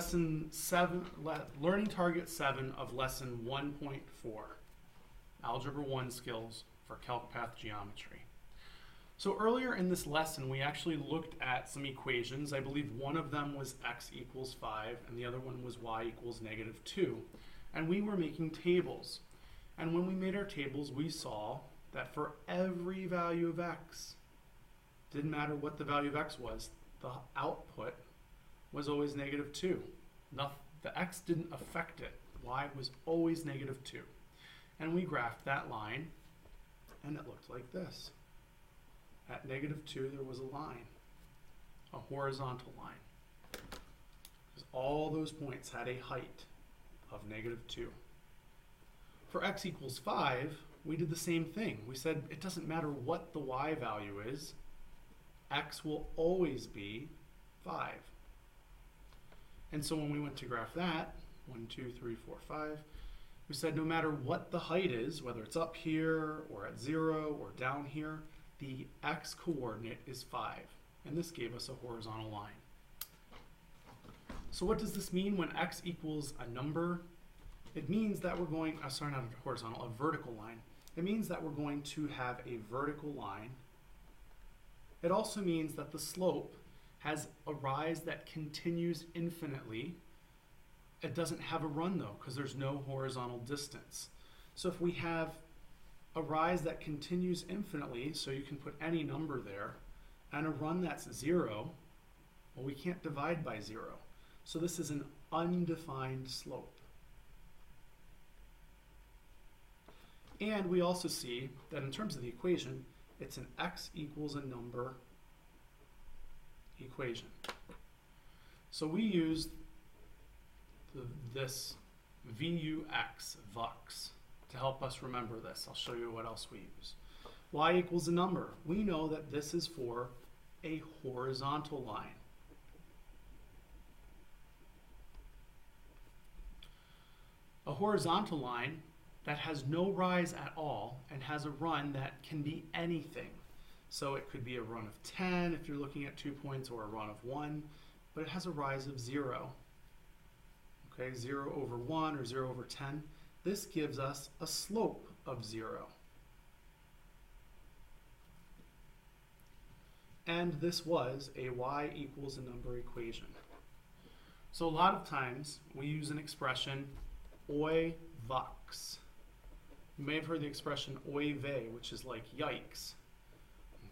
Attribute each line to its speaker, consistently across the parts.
Speaker 1: Lesson 7, Learning Target 7 of Lesson 1.4, Algebra 1 Skills for Calc Path Geometry. So earlier in this lesson, we actually looked at some equations. I believe one of them was x equals 5, and the other one was y equals -2. And we were making tables. And when we made our tables, we saw that for every value of x, didn't matter what the value of x was, the output was always -2. The x didn't affect it. Y was always -2. And we graphed that line, and it looked like this. At -2, there was a line, a horizontal line. Because all those points had a height of -2. For x equals 5, we did the same thing. We said it doesn't matter what the y value is, x will always be 5. And so when we went to graph that, 1, 2, 3, 4, 5, we said no matter what the height is, whether it's up here or at 0 or down here, the x coordinate is 5. And this gave us a horizontal line. So what does this mean when x equals a number? It means that we're going, sorry, not a horizontal, a vertical line. It means that we're going to have a vertical line. It also means that the slope has a rise that continues infinitely. It doesn't have a run though, because there's no horizontal distance. So if we have a rise that continues infinitely, so you can put any number there, and a run that's 0, well, we can't divide by 0. So this is an undefined slope. And we also see that in terms of the equation, it's an x equals a number equation. So we use this VUX to help us remember this. I'll show you what else we use. Y equals a number. We know that this is for a horizontal line. A horizontal line that has no rise at all and has a run that can be anything. So it could be a run of 10 if you're looking at 2 points, or a run of 1, but it has a rise of 0. Okay, 0 over 1 or 0 over 10. This gives us a slope of 0. And this was a y equals a number equation. So a lot of times we use an expression, oy vux. You may have heard the expression oy vey, which is like yikes.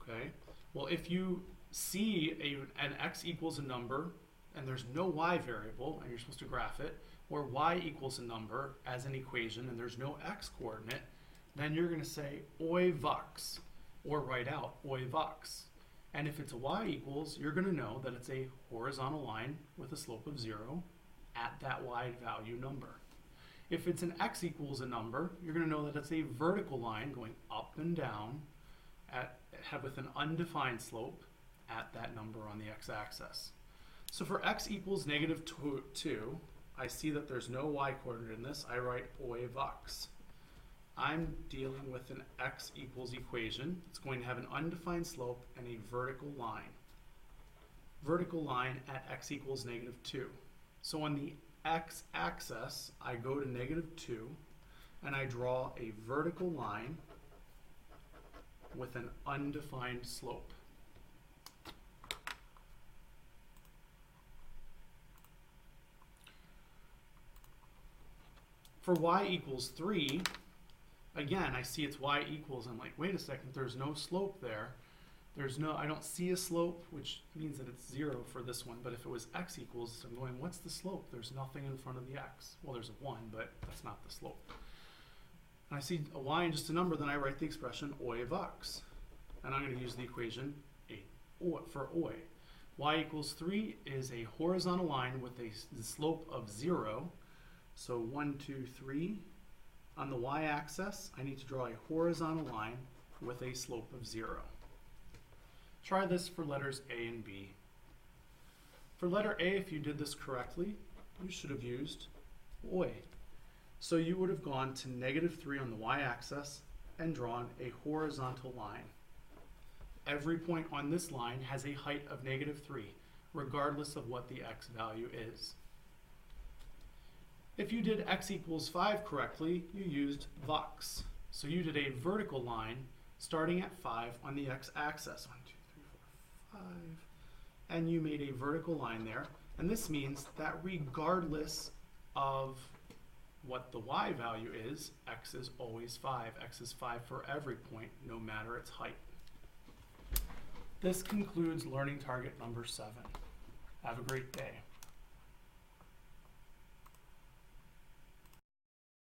Speaker 1: Okay. Well, if you see an x equals a number and there's no y variable and you're supposed to graph it, or y equals a number as an equation and there's no x coordinate, then you're going to say oy vux, or write out oy vux. And if it's a y equals, you're going to know that it's a horizontal line with a slope of 0 at that y value number. If it's an x equals a number, you're going to know that it's a vertical line going up and down with an undefined slope at that number on the x-axis. So for x equals -2, I see that there's no y coordinate in this. I write oy vux. I'm dealing with an x equals equation. It's going to have an undefined slope and a vertical line. Vertical line at x equals -2. So on the x-axis, I go to -2, and I draw a vertical line with an undefined slope. For y equals 3, again, I see it's y equals. I'm like, wait a second, there's no slope there. I don't see a slope, which means that it's 0 for this one. But if it was x equals, I'm going, what's the slope? There's nothing in front of the x. Well, there's a 1, but that's not the slope. And I see a y and just a number, then I write the expression oy vux. And I'm going to use the equation for oy. Y equals 3 is a horizontal line with a slope of 0. So 1, 2, 3. On the y-axis, I need to draw a horizontal line with a slope of 0. Try this for letters A and B. For letter A, if you did this correctly, you should have used oy. So you would have gone to -3 on the y-axis and drawn a horizontal line. Every point on this line has a height of -3, regardless of what the x value is. If you did x equals 5 correctly, you used vox. So you did a vertical line starting at 5 on the x-axis. 1, 2, 3, 4, 5. And you made a vertical line there. And this means that regardless of what the y value is, x is always 5. X is 5 for every point, no matter its height. This concludes learning target number 7. Have a great day.